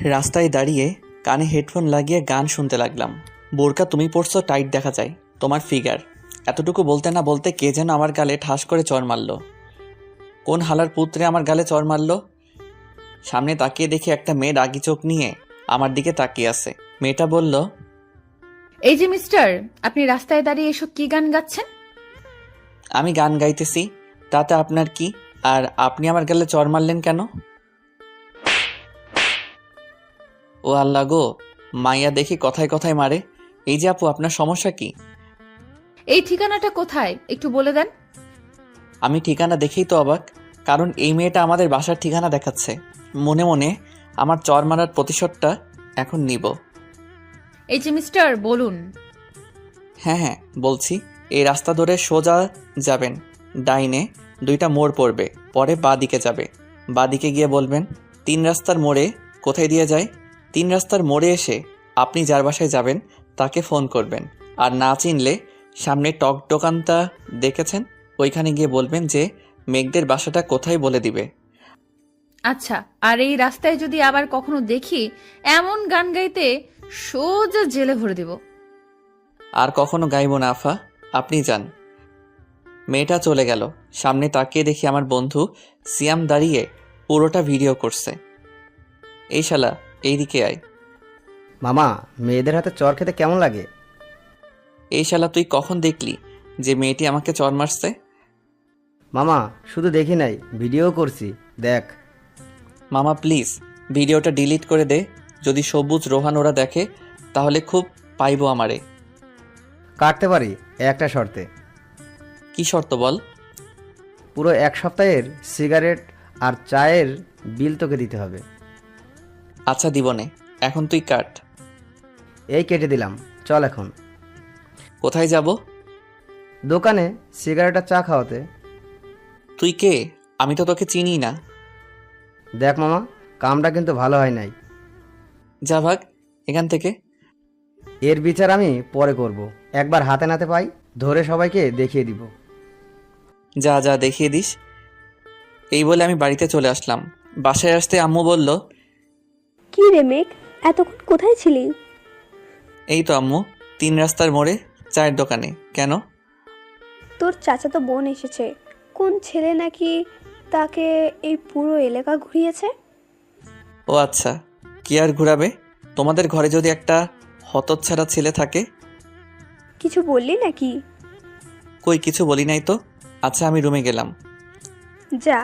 রাস্তায় দাঁড়িয়ে কানে হেডফোন লাগিয়ে গান শুনতে লাগলাম। বোরকা তুমি পড়ছো, টাইট দেখা যায় তোমার ফিগার। এতটুকু বলতে না বলতে কে যেন আমার গালে ঠাস করে চড় মারল। কোন হালার পুত্রে আমার গালে চড় মারল? সামনে তাকিয়ে দেখি একটা মেয়ে রাগি চোখ নিয়ে আমার দিকে তাকিয়ে আছে। মেয়েটা বলল, এই যে মিস্টার, আপনি রাস্তায় দাঁড়িয়ে এসব কি গান গাচ্ছেন? আমি গান গাইতেছি, তাতে আপনার কি? আর আপনি আমার গালে চড় মারলেন কেন? ও আল্লাহ গো, মাইয়া দেখি কথায় কথায় মারে। এই যে আপু, আপনার সমস্যা কি? এই ঠিকানাটা কোথায় একটু বলে দেন। আমি ঠিকানা দেখেই তো অবাক, কারণ এই মেয়েটা আমাদের বাসার ঠিকানা দেখাচ্ছে। মনে মনে আমার চর মারার প্রতিশোধটা এখন নিব। এই যে মিস্টার, বলুন। হ্যাঁ হ্যাঁ বলছি, এই রাস্তা ধরে সোজা যাবেন, ডাইনে 2টা মোড় পড়বে, পরে বাঁ দিকে যাবে। বাঁ দিকে গিয়ে বলবেন 3 রাস্তার মোড়ে। কোথায় দিয়ে যায়? 3 রাস্তার মোড়ে এসে আপনি যার বাসায় যাবেন তাকে ফোন করবেন। আর না চিনলে সামনে টক দোকানটা দেখেছেন, ওইখানে গিয়ে বলবেন যে মেঘদের বাসাটা কোথায় বলে দিবে। আচ্ছা, আর এই রাস্তায় যদি আবার কখনো দেখি এমন গান গাইতে, সোজা জেলে ভরে দেব। আর কখনো গাইব না আফা, আপনি যান। মেয়েটা চলে গেল। সামনে তাকিয়ে দেখি আমার বন্ধু সিয়াম দাঁড়িয়ে পুরোটা ভিডিও করছে। এই শালা, এইদিকে আয়। মামা, মেয়েদের হাতে চর খেতে কেমন লাগে? এই শালা, তুই কখন দেখলি যে মেয়েটি আমাকে চর মারছে? মামা, শুধু দেখি নাই, ভিডিও করছি, দেখ। মামা প্লিজ ভিডিওটা ডিলিট করে দে। যদি সবুজ রোহান ওরা দেখে তাহলে খুব পাইবো আমারে। কাটতে পারি একটা শর্তে। কি শর্ত বল? পুরো 1 সপ্তাহের সিগারেট আর চায়ের বিল তোকে দিতে হবে। আচ্ছা দিবনে, এখন তুই কাট। এই কেটে দিলাম, চল এখন। কোথায় যাব? দোকানে সিগারেট আর চা খাওয়াতে। তুই কে? আমি তো তোকে চিনি না। দেখ মামা, কামটা কিন্তু ভালো হয় নাই। যা ভাগ এখান থেকে। এর বিচার আমি পরে করব। একবার হাতে নাতে পাই, ধরে সবাইকে দেখিয়ে দিব। যা যা দেখিয়ে দিস। এই বলে আমি বাড়িতে চলে আসলাম। বাসায় আসতে আম্মু বলল, কি রে মেঘ, এতক্ষণ কোথায় ছিলি? এই তো আম্মু, 3 রাস্তার মোড়ে চায়ের দোকানে। কেন? তোর চাচাতো বোন এসেছে। কোন ছেলে নাকি তাকে এই পুরো এলাকা ঘুরিয়েছে। ও আচ্ছা, কি আর ঘুরাবে? তোমাদের ঘরে যদি একটা হতচ্ছাড়া ছেলে থাকে। কিছু বললি নাকি? কই কিছু বলি নাই তো। আচ্ছা আমি রুমে গেলাম। যা।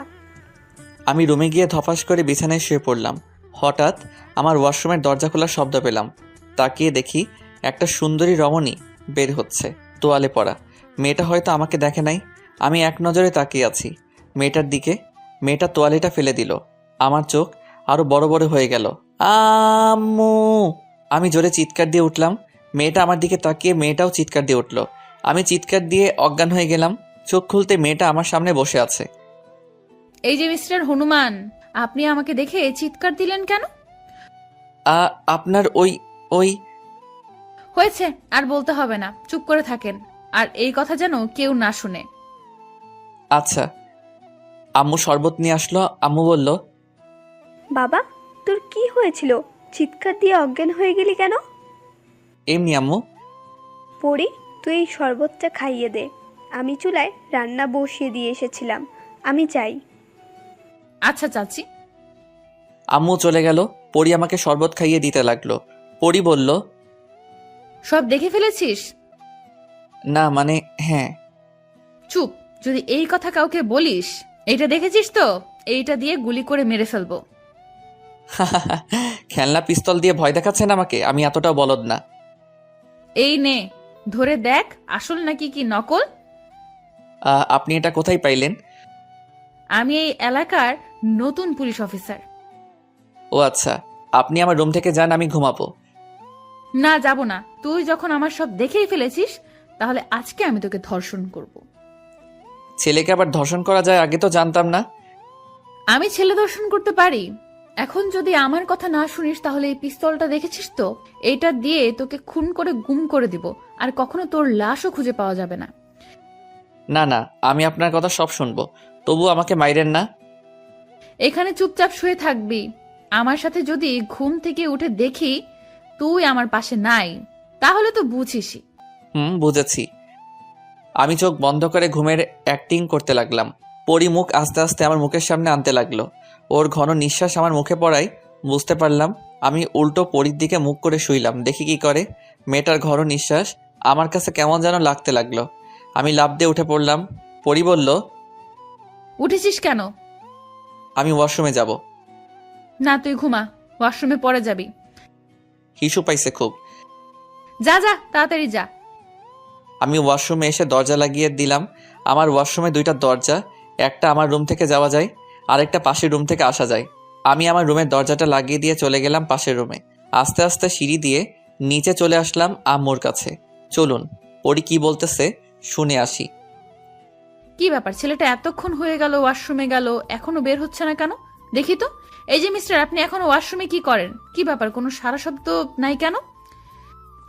আমি রুমে গিয়ে ধপাস করে বিছানায় শুয়ে পড়লাম। হঠাৎ আমার ওয়াশরুমের দরজা খোলার শব্দ পেলাম। তাকিয়ে দেখি একটা সুন্দরী রমণী বের হচ্ছে, তোয়ালে পরা। মেয়েটা হয়তো আমাকে দেখে নাই। আমি এক নজরে তাকিয়ে আছি মেয়েটার দিকে। মেয়েটা তোয়ালেটা ফেলে দিল। আমার চোখ আরো বড় বড় হয়ে গেল। আম্মু! আমি জোরে চিৎকার দিয়ে উঠলাম। মেয়েটা আমার দিকে তাকিয়ে মেয়েটাও চিৎকার দিয়ে উঠল। আমি চিৎকার দিয়ে অজ্ঞান হয়ে গেলাম। চোখ খুলতে মেয়েটা আমার সামনে বসে আছে। এই যে মিস্টার হনুমান, আপনি আমাকে দেখে চিৎকার দিলেন কেন? আপনার ওই ওই হয়েছে, আর বলতে হবে না, চুপ করে থাকেন। আর এই কথা যেন কেউ না শুনে। আচ্ছা। আম্মু শরবত নিয়ে আসলো। আম্মু বলল, বাবা, তোর কি হয়েছিল? চিৎকার দিয়ে অজ্ঞান হয়ে গেলি কেন? এমনি আম্মু। পড়ি, তুই এই শরবতটা খাইয়ে দে। আমি চুলায় রান্না বসিয়ে দিয়ে এসেছিলাম, আমি চাই। আচ্ছা চাচি। আম্মু চলে গেল। পরি আমাকে শরবত খাইয়ে দিতে লাগলো। পরি বলল, সব দেখে ফেলেছিস? না মানে হ্যাঁ। চুপ, যদি এই কথা কাউকে বলিস, এইটা দেখেছিস তো, এইটা দিয়ে গুলি করে মেরে ফেলবো। খেলনা পিস্তল দিয়ে ভয় দেখাচ্ছেন আমাকে? আমি এতটাও বলদ না। এই নে, ধরে দেখ আসল নাকি কি নকল। আপনি এটা কোথায় পাইলেন? আমি এই এলাকার নতুন পুলিশ অফিসার। ও আচ্ছা, আপনি আমার রুম থেকে যান, আমি ঘুমাবো। না, যাব না। তুই যখন আমার সব দেখেই ফেলেছিস, তাহলে আজকে আমি তোকে ধর্ষণ করব। ছেলেকে আবার ধর্ষণ করা যায়, আগে তো জানতাম না। আমি ছেলে ধর্ষণ করতে পারি। এখন যদি আমার কথা না শুনিস, তাহলে এই পিস্তলটা দেখেছিস তো, এইটা দিয়ে তোকে খুন করে গুম করে দিব, আর কখনো তোর লাশও খুঁজে পাওয়া যাবে না। না না, আমি আপনার কথা সব শুনবো, তবু আমাকে মাইরেন না। এখানে চুপচাপ শুয়ে থাকবি। আমার সাথে যদি ঘুম থেকে উঠে দেখি তুই আমার পাশে নাই, তাহলে তো বুঝিসই। বুঝেছি। আমি চোখ বন্ধ করে ঘুমের অ্যাক্টিং করতে লাগলাম। পরি মুখ আস্তে আস্তে আমার মুখের সামনে আনতে লাগলো। ওর ঘন নিঃশ্বাস আমার মুখে পড়ায় বুঝতে পারলাম। আমি উল্টো পরির দিকে মুখ করে শুইলাম। দেখি কি করে। মেয়েটার ঘন নিঃশ্বাস আমার কাছে কেমন যেন লাগতে লাগলো। আমি লাফ দিয়ে উঠে পড়লাম। পরি বলল, উঠেছিস কেন? আমি ওয়াশরুমে যাব। না, তুই ঘুমা, ওয়াশরুমে পরে যাবি। হিসু পাইছে খুব। যা যা, তাড়াতাড়ি যা। আমি ওয়াশরুমে এসে দরজা লাগিয়ে দিলাম। আমার ওয়াশরুমে 2টা দরজা, একটা আমার রুম থেকে যাওয়া যায়, আরেকটা পাশের রুম থেকে আসা যায়। আমি আমার রুমের দরজাটা লাগিয়ে দিয়ে চলে গেলাম পাশের রুমে। আস্তে আস্তে সিঁড়ি দিয়ে নিচে চলে আসলাম আম্মুর কাছে। চলুন পরি কি বলতেছে শুনে আসি। কি ব্যাপার, ছেলেটা এতক্ষণ হয়ে গেল ওয়াশরুমে গেল, এখনো বের হচ্ছে না কেন? দেখি তো। এই যে মিস্টার, আপনি এখনো ওয়াশরুমে কি করেন? কি ব্যাপার, কোনো সারা শব্দ নাই কেন?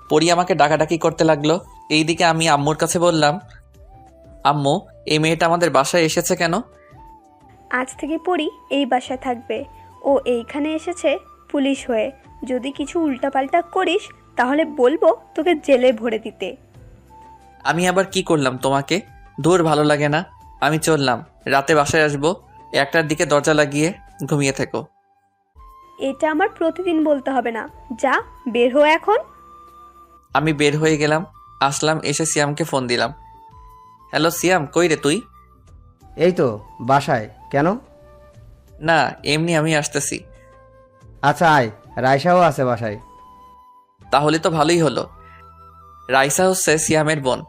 পরি আমাকে ডাকাডাকি করতে লাগলো। এইদিকে আমি আম্মুর কাছে বললাম, আম্মু এই মেয়েটা আমাদের বাসায় এসেছে কেন? আজ থেকে পড়ি এই বাসায় থাকবে। ও এইখানে এসেছে পুলিশ হয়ে। যদি কিছু উল্টাপাল্টা করিস তাহলে বলবো তোকে জেলে ভরে দিতে। আমি আবার কি করলাম তোমাকে? দূর, ভালো লাগে না। আমি চললাম। রাতে বাসায় আসবো। 1টার দিকে দরজা লাগিয়ে ঘুমিয়ে থেকো। এটা আমার প্রতিদিন বলতে হবে না। যা, বের হো এখন। আমি বের হয়ে গেলাম। আসলাম, এসে সিয়ামকে ফোন দিলাম। হ্যালো সিয়াম, কই রে তুই? এই তো বাসায়। কেন? না এমনি, আমি আসতেছি। আচ্ছা আয়, রায়সাও আছে বাসায়। তাহলে তো ভালোই হলো। রাইসা হচ্ছে সিয়ামের বোন,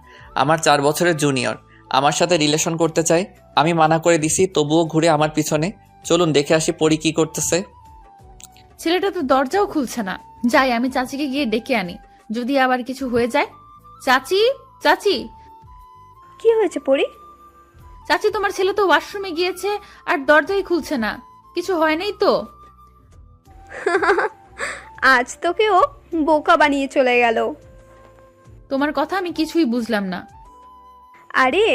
আমার 4 বছরের জুনিয়র। আমার সাথে রিলেশন করতে চায়। আমি মানা করে দিছি, তবুও ঘুরে আমার পিছনে। চলুন দেখে আসি পরি কি করতেছে। ছেলেটা তো দরজাও খুলছে না। যাই, আমি চাচিকে গিয়ে ডেকে আনি, যদি আবার কিছু হয়ে যায়। চাচি, চাচি, কি হয়েছে পড়ি? চাচি, তোমার ছেলে তো ওয়াশরুমে গিয়েছে আর দরজাই খুলছে না। কিছু হয় নাই তো? আজ তোকে ও বোকা বানিয়ে চলে গেল। তোমার কথা আমি কিছুই বুঝলাম না। আরে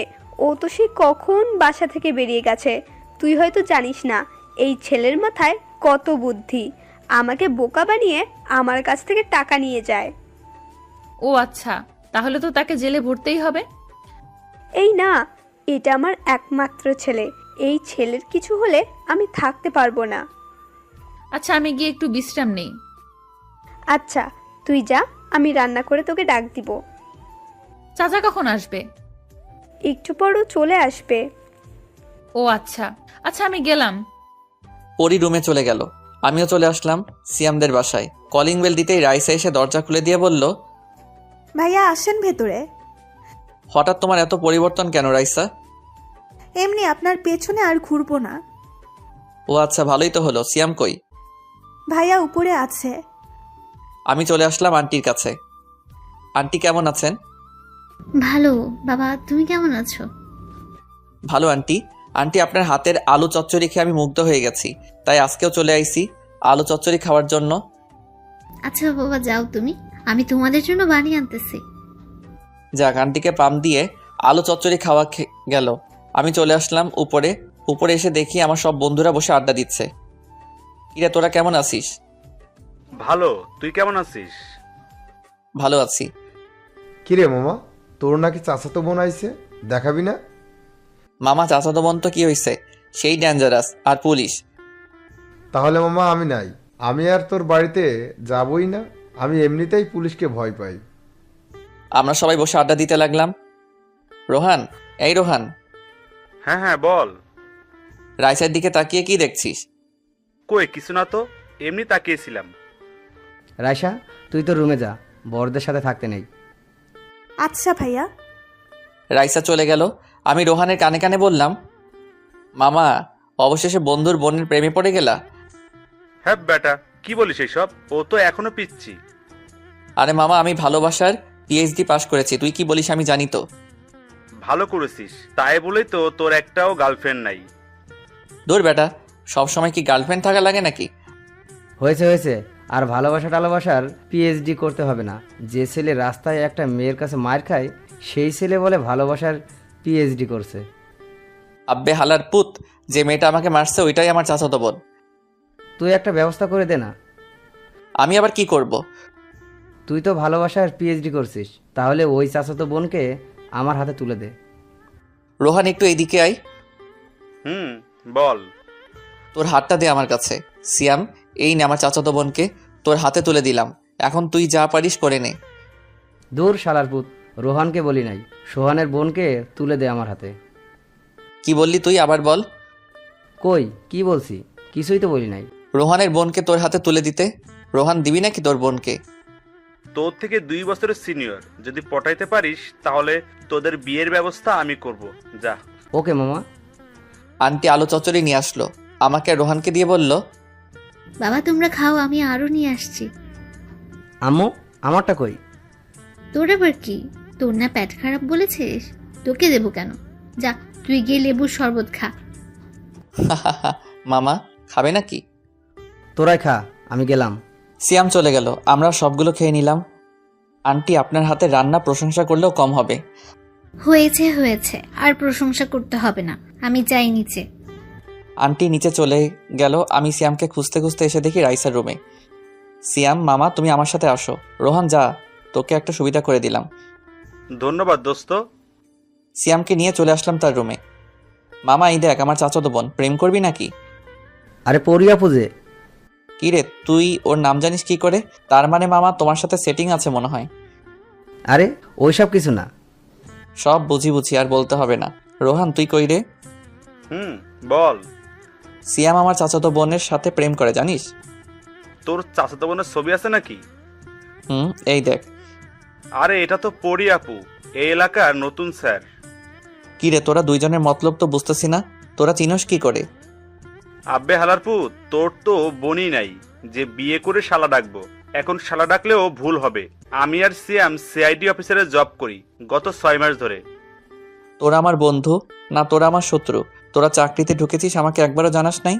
ও তো সে কখন বাসা থেকে বেরিয়ে গেছে। তুই হয়তো জানিস না এই ছেলের মাথায় কত বুদ্ধি। আমাকে বোকা বানিয়ে আমার কাছ থেকে টাকা নিয়ে যায়। ও আচ্ছা, তাহলে তো তাকে জেলে ভরতেই হবে। এই না, এটা আমার একমাত্র ছেলে। এই ছেলের কিছু হলে আমি থাকতে পারবো না। আচ্ছা, আমি গিয়ে একটু বিশ্রাম নেই। আচ্ছা তুই যা, আমি রান্না করে তোকে ডাক দিব। চাচা কখন আসবে? একটু পরও চলে আসবে। ও আচ্ছা, আচ্ছা আমি গেলাম। পরি রুমে চলে গেল। আমিও চলে আসলাম সিয়ামদের বাসায়। কলিং বেল দিতেই রাইসা এসে দরজা খুলে দিয়ে বলল, ভাইয়া আসেন ভেতরে। হঠাৎ তোমার এত পরিবর্তন কেন রাইসা? এমনি আপনার পেছনে আর ঘুরবো না। ও আচ্ছা, ভালোই তো হলো। সিয়াম কই? ভাইয়া উপরে আছে। আমি চলে আসলাম আন্টির কাছে। আন্টি কেমন আছেন? ভালো। বাবা, তুমি কেমন আছো? ভালো আন্টি। আন্টি আপনার হাতের আলু চচ্চড়ি খেয়ে আমি মুগ্ধ হয়ে গেছি, তাই আজকেও চলে আইছি আলু চচ্চড়ি খাওয়ার জন্য। আচ্ছা বাবা, যাও তুমি, আমি তোমাদের জন্য বানিয়ে আনতেছি। যাক, আন্টিকে পাম দিয়ে আলু চচ্চড়ি খাওয়া গেল। আমি চলে আসলাম উপরে। উপরে এসে দেখি আমার সব বন্ধুরা বসে আড্ডা দিচ্ছে। কিরে তোরা কেমন আছিস? ভালো, তুই কেমন আছিস? ভালো আছি। কিরে মামা, তোর নাকি চাচাতো বোন আইছে, দেখাবি না? মামা চাচাতো বোন তো কি হয়েছে, সেই ডেঞ্জারাস আর পুলিশ। তাহলে মামা আমি নাই, আমি আর তোর বাড়িতে যাবই না। আমি এমনিতেই পুলিশকে ভয় পাই। আমরা সবাই বসে আড্ডা দিতে লাগলাম। রোহান, এই রোহান, হ্যাঁ হ্যাঁ বল। রাইসার দিকে তাকিয়ে কি দেখছিস? কই কিছু না তো, এমনি তাকিয়েছিলাম। রায়সা, তুই তো রুমে যা, বড়দের সাথে থাকতে নেই। আচ্ছা ভাইয়া। রাইসা চলে গেল। আমি রোহানের কানে কানে বললাম, মামা অবশেষে বন্ধুর বোনের প্রেমে পড়ে গেলা? হ্যাঁ বেটা, কি বলিস এইসব? ও তো এখনো পিচ্ছি। আরে মামা, আমি ভালোবাসার পিএইচডি পাশ করেছি, তুই কি বলিস আমি জানি তো। ভালো করেছিস, তাই বলেই তো তোর একটাও গার্লফ্রেন্ড নাই। দূর বেটা, সবসময় কি গার্লফ্রেন্ড থাকা লাগে নাকি? হয়েছে হয়েছে, আর ভালোবাসা টালোবাসার পিএইচডি করতে হবে না। যে ছেলে রাস্তায় একটা মেয়ের কাছে মার খায়, সেই ছেলে বলে ভালোবাসার পিএইচডি করছে। আব্বে হালার পুত, যে মেয়েটা আমাকে মারছে ওইটাই আমার চাচাতো বোন। তুই একটা ব্যবস্থা করে দে না। আমি আবার কি করব? তুই তো ভালোবাসার পিএইচডি করছিস, তাহলে ওই চাচাতো বোনকে আমার হাতে তুলে দে। রোহান একটু এইদিকে আয়। বল। তোর হাতটা দে আমার কাছে। সিয়াম, এই নে আমার চাচাতো বোনকে তোর হাতে তুলে দিলাম। এখন তুই যা পারিস করে নে। দূর শালার পুত, রোহানকে বলি নাই, সোহানের বোনকে তুলে দে আমার হাতে। কি বললি তুই? আবার বল। কই কি বলছি? কিছুই তো বলি নাই। রোহানের বোনকে তোর হাতে তুলে দিতে? রোহান দিবি নাকি তোর বোনকে? তোর থেকে 2 বছরের সিনিয়র, যদি পটাইতে পারিস তাহলে তোদের বিয়ের ব্যবস্থা আমি করব। যা। ওকে মামা। আন্টি আলু চচ্চড়ি নিয়ে আসলো, আমাকে আর রোহানকে দিয়ে বলল, বাবা তোমরা খাও, আমি আরো নিয়ে আসছি। আম্মু আমারটা কই? তোর আবার কি? তোর না পেট খারাপ বলেছিস, তোকে দেবো কেন? যা তুই গিয়ে লেবুর শরবত খা। মামা খাবে নাকি? তোরাই খা, আমি গেলাম। সিয়াম চলে গেল, আমরা সবগুলো খেয়ে নিলাম। আন্টি আপনার হাতে রান্না প্রশংসা করলেও কম হবে। হয়েছে হয়েছে, আর প্রশংসা করতে হবে না, আমি যাই নিচে। আন্টি নিচে চলে গেল। আমি সিয়ামকে খুঁজতে খুঁজতে এসে দেখি রাইসার রুমে। সিয়াম মামা তুমি আমার সাথে আসো। রোহান যা, তোকে একটা সুবিধা করে দিলাম। ধন্যবাদ দোস্ত। সিয়ামকে নিয়ে চলে আসলাম তার রুমে। মামা এই দেখ আমার চাচাতো বোন, প্রেম করবি নাকি? আরে পরিয়া পুজে। কি রে তুই ওর নাম জানিস কি করে? তার মানে মামা তোমার সাথে সেটিং আছে মনে হয়। আরে ওইসব কিছু না। সব বুঝি বুঝি, আর বলতে হবে না। রোহান তুই কই রে? বল। সিয়াম আমার চাচাতো বোনের সাথে প্রেম করে জানিস? তোর চাচাতো বোনের ছবি আছে নাকি? এই দেখ। আরে এটা তো পরি আপু, এই এলাকার নতুন স্যার। কি রে তোরা দুইজনের মতলব তো বুঝতেছি না, তোরা চিনস কি করে? আব্বে হালারপু, তোর তো বোনই নাই যে বিয়ে করে শালা ডাকবো। এখন শালা ডাকলেও ভুল হবে। আমি আর সিয়াম সিআইডি অফিসারে জব করি গত 6 মাস ধরে। তোরা আমার বন্ধু না তোরা আমার শত্রু? তোরা চাকরিতে ঢুকেছিস আমাকে একবারও জানাস নাই?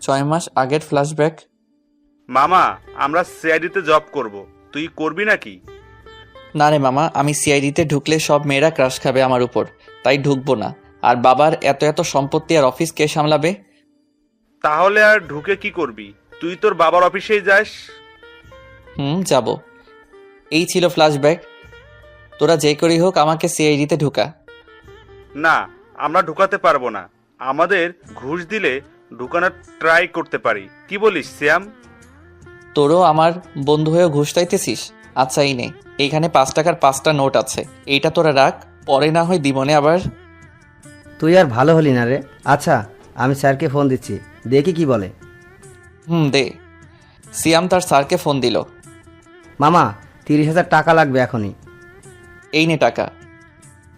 6 মাস আগের ফ্ল্যাশব্যাক। মামা আমরা সিআইডিতে জব করব, তুই করবি নাকি? না রে মামা, আমি সিআইডিতে ঢুকলে সব মেয়েরা ক্রাশ খাবে আমার উপর, তাই ঢুকবো না। আর বাবার এত এত সম্পত্তি আর অফিস কে সামলাবে? তাহলে আর ঢুকে কি করবি? তুই তোর বাবার অফিসেই যাস। যাব। এই ছিল ফ্ল্যাশব্যাক। তোরা যে করেই হোক আমাকে সিআইডিতে ঢুকা। না, আমরা ঢুকাতে পারবো না। আমাদের ঘুষ দিলে ঢুকানোর ট্রাই করতে পারি। কি বলিস সিয়াম? তোরও আমার বন্ধু হয়েও ঘুষ চাইতেছিস? আচ্ছা এই নে, এইখানে 5 টাকার 5টা নোট আছে, এইটা তোরা রাখ, পরে না হয় দিবনে আবার। তুই আর ভালো হলি না রে। আচ্ছা আমি স্যারকে ফোন দিচ্ছি, দেখি কি বলে। দে। সিয়াম তার স্যারকে ফোন দিল। মামা 30,000 টাকা লাগবে এখনই। এই নে টাকা।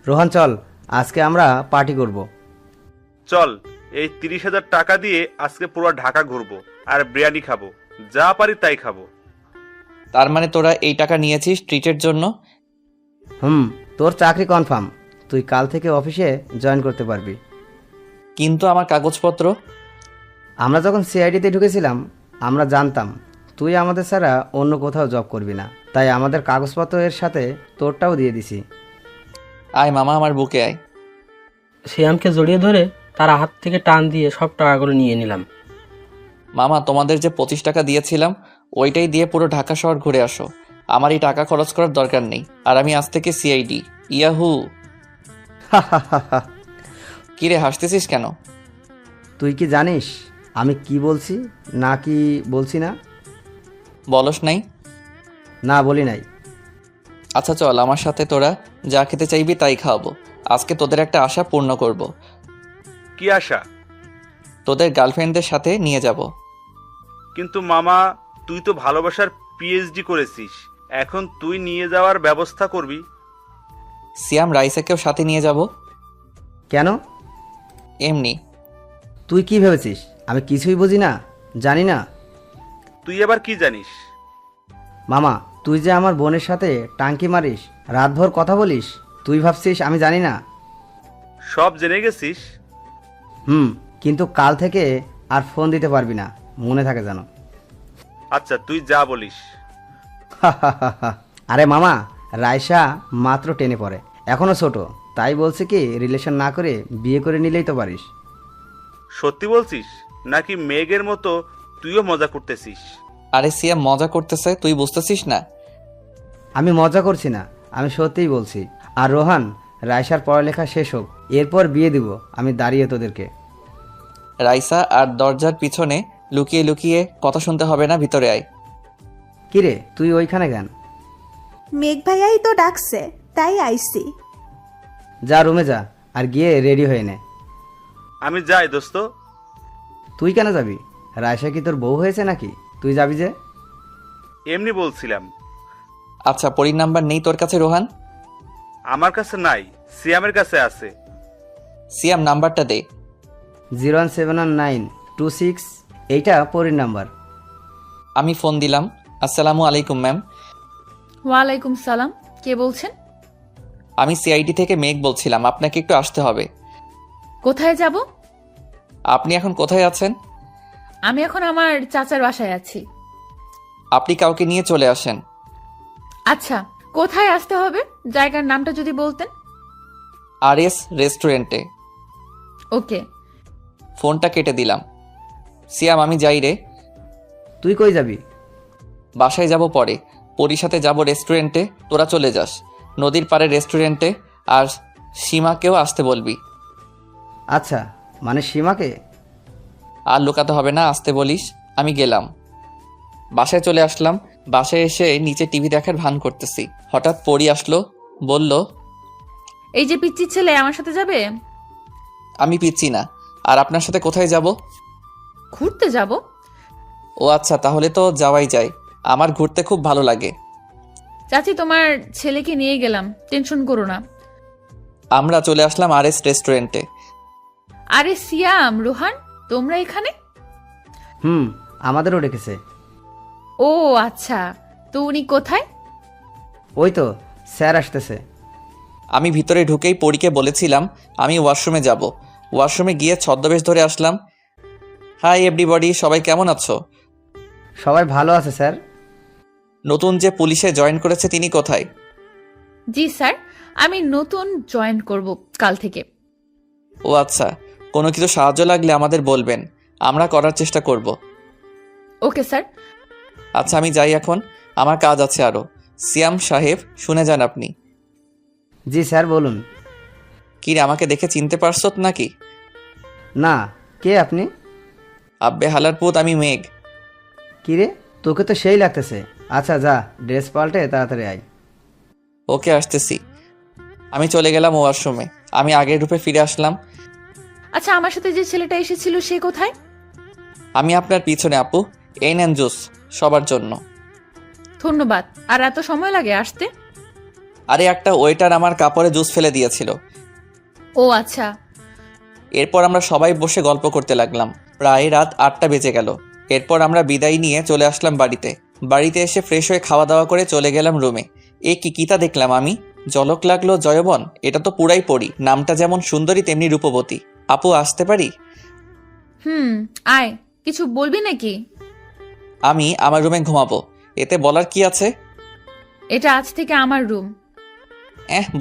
রোহান চল, আজকে আমরা পার্টি করব। চল, এই 30,000 টাকা দিয়ে আজকে পুরো ঢাকা ঘুরবো আর বিরিয়ানি খাবো, যা পারি তাই খাবো। তার মানে তোরা এই টাকা নিয়েছিস ট্রিটের জন্য? তোর চাকরি কনফার্ম, তুই কাল থেকে অফিসে জয়েন করতে পারবি। কিন্তু আমার কাগজপত্র? আমরা যখন সিআইডিতে ঢুকেছিলাম আমরা জানতাম তুই আমাদের ছাড়া অন্য কোথাও জব করবি না, তাই আমাদের কাগজপত্রের সাথে তোরটাও দিয়ে দিছি। আয় মামা আমার বুকে আয়। শ্যামকে জড়িয়ে ধরে তার হাত থেকে টান দিয়ে সব টাকাগুলো নিয়ে নিলাম। মামা তোমাদের যে 25 টাকা দিয়েছিলাম ওইটাই দিয়ে পুরো ঢাকা শহর ঘুরে আসো, আমার এই টাকা খরচ করার দরকার নেই। আর আমি আজ থেকে সিআইডি। ইয়াহু। কিরে হাসতেছিস কেন? তুই কি জানিস আমি কি বলছি না কি বলছি না? বলস নাই? না বলি নাই। আচ্ছা চল আমার সাথে, তোরা যা খেতে চাইবি তাই খাওয়াবো। আজকে তোদের একটা আশা পূর্ণ করব। কি আশা? তোদের গার্লফ্রেন্ডদের সাথে নিয়ে যাব। কিন্তু মামা তুই তো ভালোবাসার পিএইচডি করেছিস, এখন তুই নিয়ে যাওয়ার ব্যবস্থা করবি। সিয়াম রাইসাকেও সাথে নিয়ে যাব। কেন? এমনি। তুই কি ভেবেছিস আমি কিছুই বুঝি না, জানি না? তুই আবার কি জানিস? মামা তুই যে আমার বোনের সাথে টাঙ্কি মারিস, রাতভর কথা বলিস, তুই ভাবছিস আমি জানি না? সব জেনে গেছিস? কিন্তু কাল থেকে আর ফোন দিতে পারবি না, মনে থাকে যেন। আচ্ছা তুই যা বলিস। আরে মামা রাইসা মাত্র 10-এ পড়ে, এখনো ছোট, তাই বলছে কি রিলেশন না করে বিয়ে করে নিলেই তো পারিস। সত্যি বলছিস নাকি মেঘের মতো তুইও মজা করতেছিস। আরে সিয়াম মজা করতেছে, তুই বুঝতেছিস না? আমি মজা করছি না, আমি সত্যিই বলছি। আর রোহান, রাইসার পড়ালেখা শেষ হোক, এরপর বিয়ে দিব। আমি দাঁড়িয়ে তোদেরকে। রাইসা আর দরজার পিছনে লুকিয়ে লুকিয়ে কথা শুনতে হবে না, ভিতরে আয়। কিরে, তুই ওইখানে কেন? মেঘ ভাইয়াই তো ডাকছে, তাই আইছি। যা রুমে যা, আর গিয়ে রেডি হয়ে নে। আমি যাই দোস্ত। তুই কেন যাবি? রাইসা কি তোর বউ হয়েছে নাকি তুই যাবি যে? এমনি বলছিলাম। আচ্ছা, পরীর নাম্বার নেই তোর কাছে রোহান? আমার কাছে নাই, সিয়ামের কাছে আছে। সিয়াম নাম্বারটা দে। 0171926, এইটা পরির নাম্বার। আমি ফোন দিলাম। আসসালামু আলাইকুম ম্যাম। ওয়ালাইকুম সালাম, কে বলছেন? আমি সিআইডি থেকে মেঘ বলছিলাম, আপনাকে একটু আসতে হবে। কোথায় যাব? আপনি এখন কোথায় আছেন? আমি এখন আমার চাচার বাসায় আছি। আপনি কাউকে নিয়ে চলে আসেন। আচ্ছা, কোথায় আসতে হবে? জায়গার নামটা যদি বলতেন। আরএস রেস্টুরেন্টে। ওকে। ফোনটা কেটে দিলাম। সিয়াম আমি যাই রে। তুই কই যাবি? বাসায় যাব পরে, পরীর সাথে যাব রেস্টুরেন্টে, তোরা চলে যাস নদীর পাড়ে রেস্টুরেন্টে। আর সীমাকেও আসতে বলবি। আচ্ছা, মানে সীমাকে? আর লুকাতে হবে না, আসতে বলিস। আমি গেলাম, বাসায় চলে আসলাম। বাসায় এসে নিচে টিভি দেখার ভান করতেছি, হঠাৎ পরী আসলো, বলল, এই যে পিচ্চির ছেলে আমার সাথে যাবে? আমি পিচ্ছি না। আর আপনার সাথে কোথায় যাব? ঘুরতে যাব। ও আচ্ছা, তাহলে তো যাওয়াই যায়। আমার ঘুরতে খুব ভালো লাগে। চাচি, তোমার ছেলেকে নিয়ে গেলাম, টেনশন করো না। আমরা চলে আসলাম আরএস রেস্টুরেন্টে। আরে সিয়াম, রোহান, তোমরা এখানে? আমাদেরও ডেকেছে। ও আচ্ছা, তো উনি কোথায়? ওই তো স্যার আসতেছে। আমি ভিতরে ঢুকেই পরীকে বলেছিলাম আমি ওয়াশরুমে যাব। ওয়াশরুমে গিয়ে ছদ্মবেশ ধরে আসলাম। হাই এভরিবডি, সবাই কেমন আছো? সবাই ভালো আছে স্যার। নতুন যে পুলিশে জয়েন করেছে তিনি কোথায়? জি স্যার, আমি নতুন জয়েন করব কাল থেকে। ও আচ্ছা, কোনো কিছু সাহায্য লাগলে আমাদের বলবেন, আমরা করার চেষ্টা করব। Okay sir. আচ্ছা আমি যাই এখন, আমার কাজ আছে আরও। সিয়াম সাহেব, শুনে যান আপনি। জি স্যার, বলুন। কি রে, আমাকে দেখে চিনতে পারছো নাকি? না, কে আপনি? আব্বে হালার পুত, আমি মেঘ। কিরে, তোকে তো সেই লাগতেছে। আচ্ছা যা, ড্রেস পাল্টে তাড়াতাড়ি আয়। ওকে, আসতেছি। আমি চলে গেলাম ওয়াশরুমে। আমি আগের রূপে ফিরে আসলাম। আচ্ছা, আমার সাথে যে ছেলেটা এসেছিল সে কোথায়? আমি আপনার পিছনে আপু। এই নেন জুস, সবার জন্য। ধন্যবাদ। আর এত সময় লাগে আসতে? আরে একটা ওয়েটার আমার কাপড়ে জুস ফেলে দিয়েছিল। ও আচ্ছা। এরপর আমরা সবাই বসে গল্প করতে লাগলাম। প্রায় রাত 8টা বেজে গেল। এরপর আমরা বিদায় নিয়ে চলে আসলাম বাড়িতে। বাড়িতে এসে ফ্রেশ হয়ে খাওয়া দাওয়া করে চলে গেলাম রুমে। কিতা দেখলাম আমি, জলক লাগলো জয়বন। এটা তো পুরাই পড়ি, নামটা যেমন সুন্দরী তেমনি রূপবতী। আপু আসতে পারি? আয়, কিছু বলবি নাকি? আমি আমার রুমে ঘুমাবো, এতে বলার কি আছে? এটা আজ থেকে আমার রুম।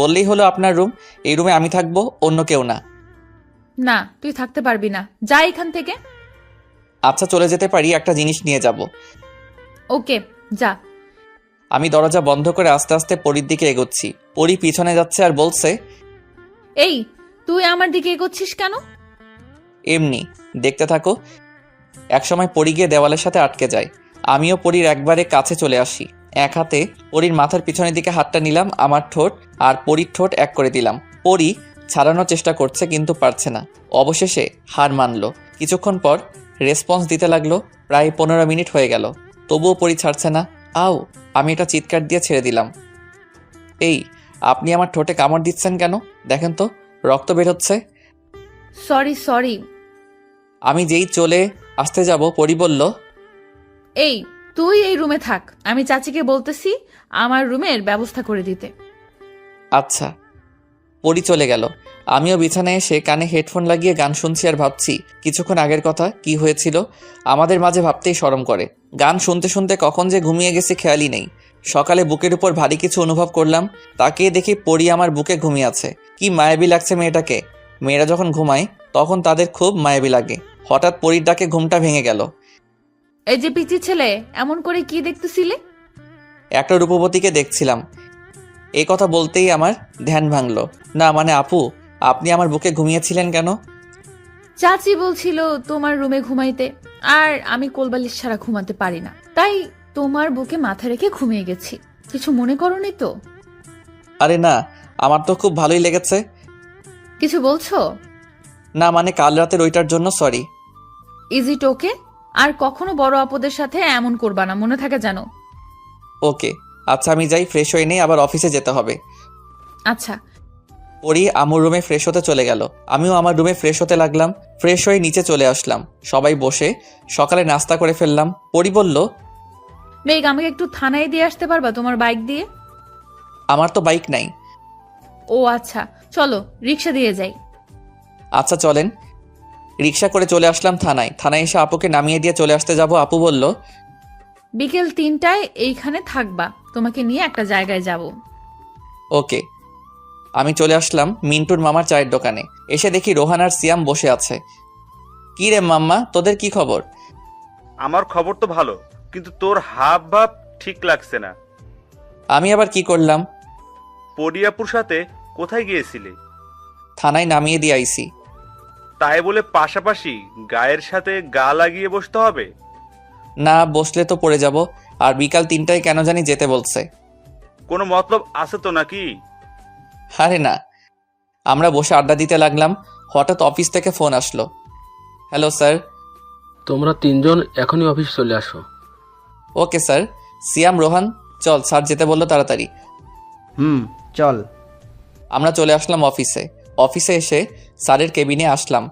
বললেই হলো আপনার রুম। এই রুমে আমি থাকবো, অন্য কেউ না। না, তুই থাকতে পারবি না, যা এখান থেকে। আচ্ছা চলে যেতে পারি, একটা জিনিস নিয়ে যাব। ওকে, যা। আমি দরজা বন্ধ করে আস্তে আস্তে পরীর দিকে এগোচ্ছি। পরী পিছনে যাচ্ছে আর বলছে, এই, তুই আমার দিকে এগোচ্ছিস কেন? এমনি দেখতে থাকো। একসময় পরী গিয়ে দেওয়ালের সাথে আটকে যায়। আমিও পরীর একবারে কাছে চলে আসি। এক হাতে পরীর মাথার পিছনের দিকে হাতটা নিলাম, আমার ঠোঁট আর পরীর ঠোঁট এক করে দিলাম। পরী ছাড়ানোর চেষ্টা করছে কিন্তু পারছে না। অবশেষে হার মানলো। কিছুক্ষণ পর রেসপন্স দিতে লাগলো। প্রায় 15 মিনিট হয়ে গেল, তবুও পরী ছাড়ছে না। আও, আমি এটা চিৎকার দিয়ে ছেড়ে দিলাম। এই, আপনি আমার ঠোঁটে কামড় দিচ্ছেন কেন? দেখেন তো, রক্ত বের হচ্ছে। সরি। আমি যেই চলে আসতে যাব, পরী বলল, এই, তুই এই রুমে থাক, আমি চাচিকে বলতেছি আমার রুমের ব্যবস্থা করে দিতে। আচ্ছা। পরী চলে গেল। আমিও বিছানায় এসে কানে হেডফোন লাগিয়ে গান শুনছি আর ভাবছি কিছুক্ষণ আগের কথা, কি হয়েছিল আমাদের মাঝে, ভাবতেই শরম করে। গান শুনতে শুনতে কখন যে ঘুমিয়ে গেছি খেয়ালই নেই। সকালে বুকের উপর ভারী কিছু অনুভব করলাম, তাকিয়ে দেখি পরী আমার বুকে ঘুমিয়ে আছে। কি মায়াবী লাগছে মেয়েটাকে। মেয়েরা যখন ঘুমায় তখন তাদের খুব মায়াবী লাগে। হঠাৎ পরীর ডাকে ঘুমটা ভেঙে গেল। এই যে পিচি ছেলে, এমন করে কি দেখতেছিলে? একটা রূপবতীকে দেখছিলাম। এই কথা বলতেই আমার ধ্যান ভাঙলো। না মানে আপু, আপনি আমার বুকে ঘুমিয়েছিলেন কেন? চাচি বলছিল তোমার রুমে ঘুমাইতে, আর আমি কোলবালিশ ছাড়া ঘুমাতে পারি না, তাই তোমার বুকে মাথা রেখে ঘুমিয়ে গেছি। কিছু মনে করোনি তো? আরে না, আমার তো খুব ভালোই লেগেছে। কিছু বলছো? না মানে কাল রাতের ওইটার জন্য সরি। ইজ ইট ওকে? আর কখনো বড় আপদের সাথে এমন করবা না, মনে থাকে জানো। ওকে, আচ্ছা আমি যাই, ফ্রেশ হয়ে নেই, আবার অফিসে যেতে হবে। আচ্ছা। পরি আমুর রুমে ফ্রেশ হতে চলে গেল, আমিও আমার রুমে ফ্রেশ হতে লাগলাম। ফ্রেশ হয়ে নিচে চলে আসলাম, সবাই বসে সকালে নাস্তা করে ফেললাম। পরি বলল, মেঘ, আমাকে একটু থানায় দিয়ে আসতে পারবা তোমার বাইক দিয়ে? আমার তো বাইক নাই। ও আচ্ছা, চলো রিক্সা দিয়ে যাই। আচ্ছা চলেন। রিক্সা করে চলে আসলাম থানায়। থানায় এসে আপুকে নামিয়ে দিয়ে চলে আসতে যাব। আপু বলল, বিকেল 3টায় এইখানে থাকবা, তোমাকে নিয়ে একটা জায়গায় যাব। ওকে। আমি চলে আসলাম মিন্টুর মামার চায়ের দোকানে। এসে দেখি রোহান আর সিয়াম বসে আছে। কি রে মাম্মা, তোদের কি খবর? আমার খবর তো ভালো, কিন্তু তোর হাব ভাব ঠিক লাগছে না। আমি আবার কি করলাম? পরিয়াপুর সাথে কোথায় গিয়েছিলি? থানায় নামিয়ে দিয়ে আইছি। তাই বলে পাশাপাশি গায়ের সাথে গা লাগিয়ে বসতে হবে? না বসলে তো পড়ে যাব। আর বিকাল 3টায় কেন জানি যেতে বলছে। কোনো মতলব আছে তো নাকি? আরে না, আমরা বসে আড্ডা দিতে লাগলাম। হঠাৎ অফিস থেকে ফোন আসলো। Hello sir. তোমরা 3জন এখনই অফিস চলে আসো। Okay sir. সিয়াম, রোহান, চল, স্যার যেতে বললো, তাড়াতাড়ি। চল। আমরা চলে আসলাম অফিসে। অফিসে এসে স্যারের কেবিনে আসলাম।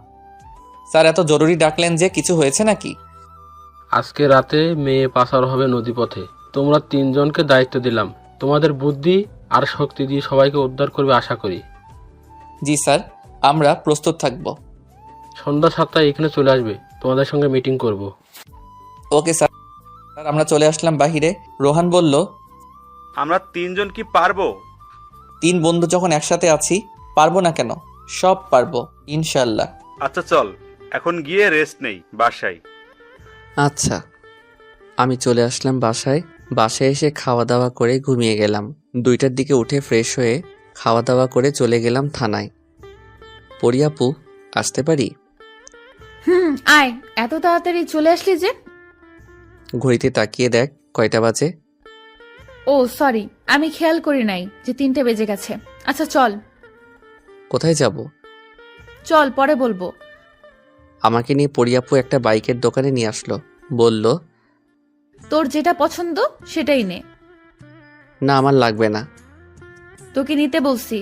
স্যার এত জরুরি ডাকলেন যে, কিছু হয়েছে নাকি? আজকে রাতে মেয়ে পাচার হবে নদীপথে। তোমরা 3জনকে দায়িত্ব দিলাম। তোমাদের বুদ্ধি আর শক্তি দিয়ে সবাইকে উদ্ধার করবে আশা করি। জি স্যার, আমরা প্রস্তুত থাকব। সন্ধ্যা 7টায় এখানে চলে আসবে, তোমাদের সঙ্গে মিটিং করব। Okay sir. স্যার আমরা চলে আসলাম বাহিরে। রোহান বলল, আমরা 3জন কি পারবো? 3 বন্ধু যখন একসাথে আছি, পারবো না কেন? সব পারবো ইনশাল্লাহ। আচ্ছা চল, এখন গিয়ে রেস্ট নেই বাসায়। আচ্ছা। আমি চলে আসলাম বাসায়। বাসায় এসে খাওয়া দাওয়া করে ঘুমিয়ে গেলাম। 2টার দিকে উঠে ফ্রেশ হয়ে খাওয়া দাওয়া করে চলে গেলাম থানায়। পরিয়াপু, আসতে পারি? আয়, এত তাড়াতাড়ি চলে আসলি যে? ঘড়িতে তাকিয়ে দেখ কয়টা বাজে। ও সরি, আমি খেয়াল করি নাই যে 3টে বেজে গেছে। আচ্ছা চল। কোথায় যাব? চল, পরে বলবো। আমাকে নিয়ে পরিয়াপু একটা বাইকের দোকানে নিয়ে আসলো। বলল, তোর যেটা পছন্দ সেটাই নে। না আমার লাগবে না। তোকে নিতে বলছি।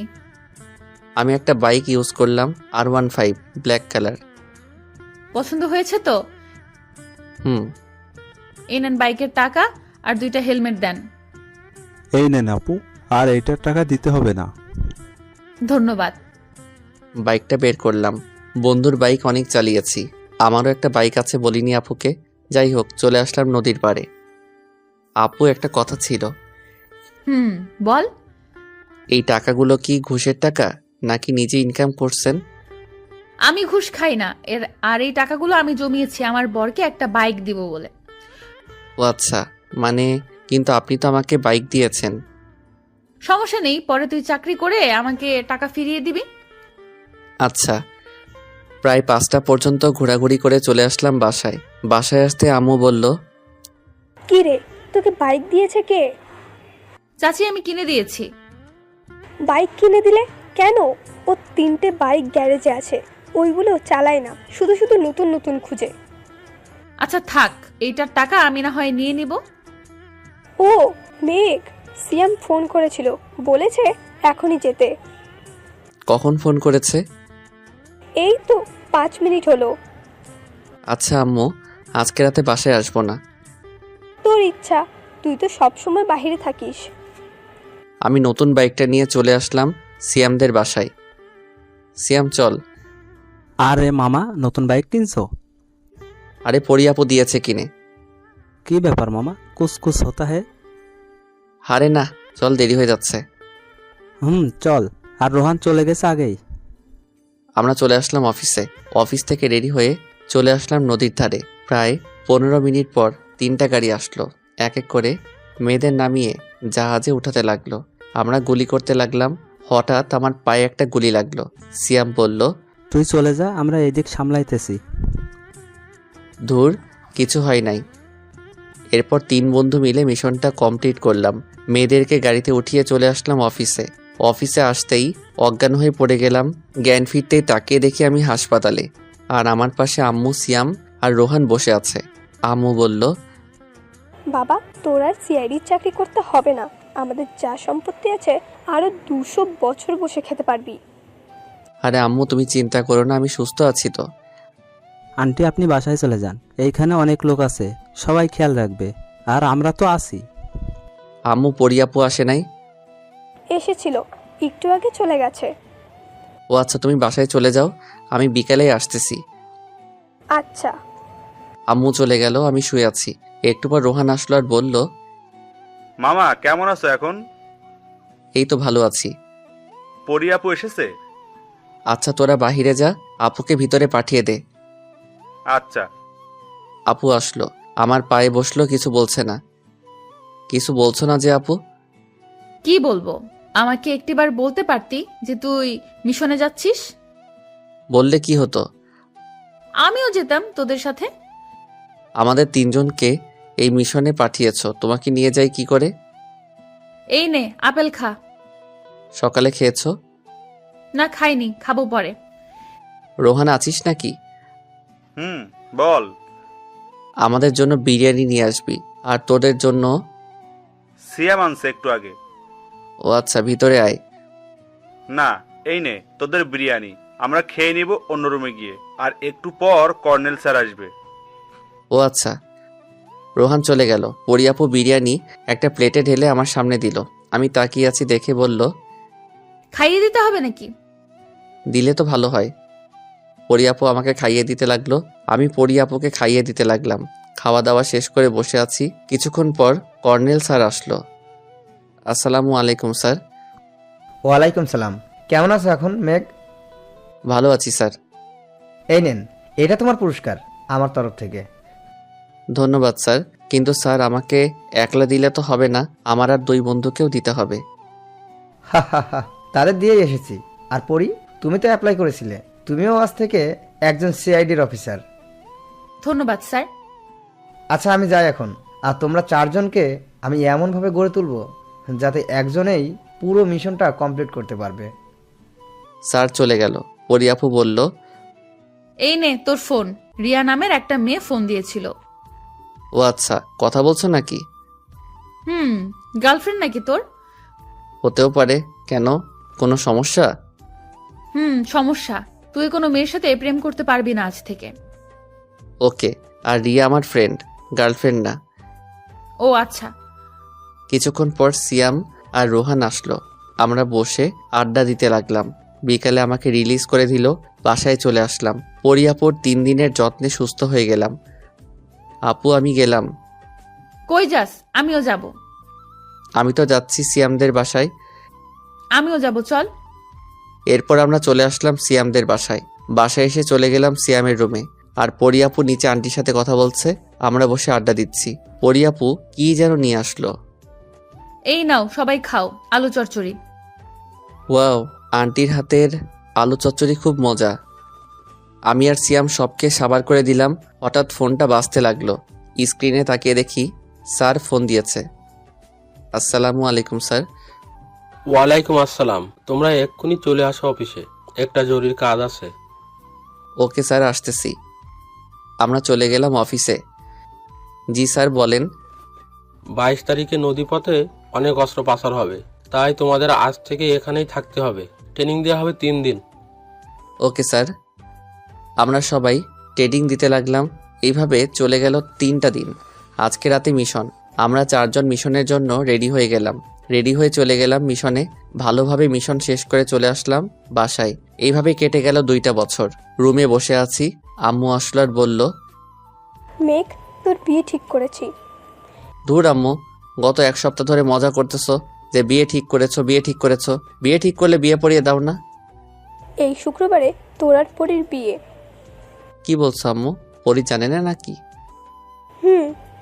আমি একটা বাইক ইউজ করলাম, R15 ব্ল্যাক কালার। পছন্দ হয়েছে তো? এই নেন বাইকের টাকা আর 2টা হেলমেট দেন। এই নেন আপু, আর এইটার টাকা দিতে হবে না। ধন্যবাদ। বাইকটা বের করলাম। বন্ধুর বাইক অনেক চালিয়েছি, আমারও একটা বাইক আছে বলিনি আপুকে। যাই হোক, চলে আসলাম নদীর পাড়ে। আপু, একটা কথা ছিল। বল। এই টাকাগুলো কি ঘুষের টাকা নাকি নিজে ইনকাম করছেন? আমি ঘুষ খাই না আর এই টাকাগুলো আমি জমিয়েছি আমার বরকে একটা বাইক দিব বলে। ও আচ্ছা, মানে কিন্তু আপনি তো আমাকে বাইক দিয়েছেন। সমস্যা নেই, পরে তুই চাকরি করে আমাকে টাকা ফিরিয়ে দিবি। আচ্ছা। প্রায় 5টা পর্যন্ত ঘোরাঘুরি করে চলে আসলাম বাসায়। বাসায় আসতে আম্মু বলল, কি রে, তোকে বাইক দিয়েছে কে? চাচি, আমি কিনে দিয়েছি। বাইক কিনে দিলে কেন? ও 3টে বাইক গ্যারেজে আছে, ওইগুলো চালায় না, শুধু শুধু নতুন নতুন খুঁজে। আচ্ছা থাক, এইটার টাকা আমি না হয় নিয়ে নিব। ও মেঘ, সিয়াম ফোন করেছিল, বলেছে এখনই যেতে। কখন ফোন করেছে? এই তো 5 মিনিট হলো। আচ্ছা আম্মু, আজকে রাতে বাসায় আসবো না। তোর ইচ্ছা, তুই তো সবসময় বাইরে থাকিস। আমি নতুন বাইকটা নিয়ে চলে আসলাম সিয়ামদের বাসায়। সিয়াম চল। আরে মামা, নতুন বাইক কিনছো? আরে পরিয়াপু দিয়েছে কিনে। কি ব্যাপার মামা, কুছ কুছ হতা হে? আরে না, চল, দেরি হয়ে যাচ্ছে। চল। আর রোহান চলে গেছে আগেই। আমরা চলে আসলাম অফিসে। অফিস থেকে রেডি হয়ে চলে আসলাম নদীর ধারে। প্রায় 15 মিনিট পর 3টা গাড়ি আসলো। এক এক করে মেয়েদের নামিয়ে জাহাজে উঠাতে লাগলো। আমরা গুলি করতে লাগলাম। হঠাৎ আমার পায়ে একটা গুলি লাগলো। সিয়াম বলল, তুই চলে যা, আমরা এদিক সামলাইতেছি। ধুর, কিছু হয় নাই। এরপর 3 বন্ধু মিলে মিশনটা কমপ্লিট করলাম। মেয়েদেরকে গাড়িতে উঠিয়ে চলে আসলাম অফিসে। অফিসে আসতেই অজ্ঞান হয়ে পড়ে গেলাম। জ্ঞান ফিরতেই তাকিয়ে দেখি আমি হাসপাতালে, আর আমার পাশে আম্মু, সিয়াম আর রোহান বসে আছে। আম্মু বলল, বাবা, তোর আর সিআইডির চাকরি করতে হবে না। আমাদের যা সম্পত্তি আছে আরো 200 বছর বসে খেতে পারবি। আরে আম্মু, তুমি চিন্তা করো না, আমি সুস্থ আছি তো। আন্টি, আপনি বাসায় চলে যান, এইখানে অনেক লোক আছে, সবাই খেয়াল রাখবে, আর আমরা তো আছি। আম্মু, পরিয়াপু আসে নাই? এসেছিল, একটু আগে চলে গেছে। ও আচ্ছা, তুমি বাসায় চলে যাও, আমি বিকালেই আসতেছি। আচ্ছা। আম্মু চলে গেল, আমি শুয়ে আছি। একটু পর রোহান আসলো আর বলল, মামা কেমন আছো এখন? এই তো ভালো আছি। পরিয়াপু এসেছে? আচ্ছা, তোরা বাহিরে যা, আপুকে ভিতরে পাঠিয়ে দে। আচ্ছা। আপু আসলো, আমার পায়ে বসলো, কিছু বলছে না। কিছু বলছো না যে আপু? কি বলবো? আমাকে একটিবার বলতে পারতি যে তুই মিশনে যাচ্ছিস? বললে কি হতো? আমিও যেতাম তোদের সাথে। আমাদের 3 জনকে এই মিশনে পাঠিয়েছো, তোমাকে নিয়ে যাই কি করে? এই নে, আপেল খা। সকালে খেয়েছো? না, খাইনি, খাবো পরে। রোহান আছিস নাকি? বল। আমাদের জন্য বিরিয়ানি নিয়ে আসবি, আর তোদের জন্য। সিয়াম আনছে একটু আগে। ও আচ্ছা, ভিতরে আয়। না, এই নে তোদের বিরিয়ানি, আমরা খেয়ে নিব অন্য রুমে গিয়ে, আর একটু পর কর্নেল স্যার আসবে। ও আচ্ছা। রোহান চলে গেল। পরিয়াপু বিরিয়ানি একটা প্লেটে ঢেলে আমার সামনে দিল। আমি তাকিয়ে আছি দেখে বলল, খাইয়ে দিতে হবে নাকি? দিলে তো ভালো হয়। পরিয়াপু আমাকে খাইয়ে দিতে লাগলো, আমি পরিয়াপুকে খাইয়ে দিতে লাগলাম। খাওয়া দাওয়া শেষ করে বসে আছি। কিছুক্ষণ পর কর্নেল স্যার আসলো। আসসালামু আলাইকুম স্যার। ওয়ালাইকুম সালাম। কেমন আছো এখন মেঘ? ভালো আছি স্যার। এই নেন, এটা তোমার পুরস্কার আমার তরফ থেকে। ধন্যবাদ স্যার, কিন্তু স্যার আমাকে একলা দিলে তো হবে না, আমার আর 2 বন্ধুকেও দিতে হবে। হা হা হা, তাদের দিয়েই এসেছি। আর পরি, তুমি তো অ্যাপ্লাই করেছিলে, তুমিও আজ থেকে একজন সিআইডির অফিসার। ধন্যবাদ স্যার। আচ্ছা, আমি যাই এখন। আর তোমরা 4 জনকে আমি এমনভাবে গড়ে তুলবো যাতে একজনেই পুরো মিশনটা কমপ্লিট করতে পারবে। স্যার চলে গেল। পরিয়াপু বলল, এই নে তোর ফোন। রিয়া নামের একটা মেয়ে ফোন দিয়েছিল। ও আচ্ছা, কথা বলছো নাকি? গার্লফ্রেন্ড নাকি তোর? হতেও পারে, কেন? কোনো সমস্যা? সমস্যা। তুই কোনো মেয়ের সাথে প্রেম করতে পারবি না আজ থেকে। ওকে। আর রিয়া আমার ফ্রেন্ড, গার্লফ্রেন্ড না। ও আচ্ছা। কিছুক্ষণ পর সিয়াম আর রোহান আসলো। আমরা বসে আড্ডা দিতে লাগলাম। বিকালে আমাকে রিলিজ করে দিল। বাসায় চলে আসলাম। পরিয়াপুর 3 দিনের যত্নে সুস্থ হয়ে গেলাম। আপু, আমি গেলাম। কই যাস? আমিও যাব। আমি তো যাচ্ছি সিয়ামদের বাসায়। আমিও যাব, চল। এরপর আমরা চলে আসলাম সিয়ামদের বাসায়। বাসায় এসে চলে গেলাম সিয়ামের রুমে। আর পরিয়াপু নিচে আন্টির সাথে কথা বলছে, আমরা বসে আড্ডা দিচ্ছি। পরিয়াপু কি যেন নিয়ে আসলো। এই নাও, সবাই খাও, আলু চচ্চড়ি। ওয়াও, আন্টির হাতের আলু চচ্চড়ি খুব মজা। আমি আর সিয়াম সবকে সাবার করে দিলাম। হঠাৎ ফোনটা বাজতে লাগলো। স্ক্রিনে তাকিয়ে দেখি স্যার ফোন দিয়েছে। আসসালামু আলাইকুম স্যার। ওয়ালাইকুম আসসালাম। তোমরা এক্ষুনি চলে আসো অফিসে, একটা জরুরি কাজ আছে। ওকে স্যার, আসতেছি। আমরা চলে গেলাম অফিসে। জি স্যার, বলেন। 22 তারিখে নদীপথে অনেক অস্ত্র পাচার হবে, তাই তোমাদের আজ থেকে এখানেই থাকতে হবে। ট্রেনিং দেওয়া হবে 3 দিন। Okay sir. আমরা সবাই ট্রেডিং দিতে লাগলাম। এইভাবে চলে গেল 3টা দিন। আজকে রাতে মিশন। আমরা 4 জন মিশনের জন্য রেডি হয়ে গেলাম। রেডি হয়ে চলে গেলাম মিশনে। ভালোভাবে মিশন শেষ করে চলে আসলাম বাসায়। এইভাবে কেটে গেল 2টা বছর। রুমে বসে আছি। আম্মু আসলো আর বলল, মেঘ, তোর বিয়ে ঠিক করেছি। ধুর আম্মু, গত 1 সপ্তাহ ধরে মজা করতেছো যে বিয়ে ঠিক করেছো, বিয়ে ঠিক করেছো। বিয়ে ঠিক করলে বিয়ে পড়িয়ে দাও না। এই শুক্রবারে তোর আর পরির বিয়ে। কি বলছো আম্মু? পরি জানে না নাকি?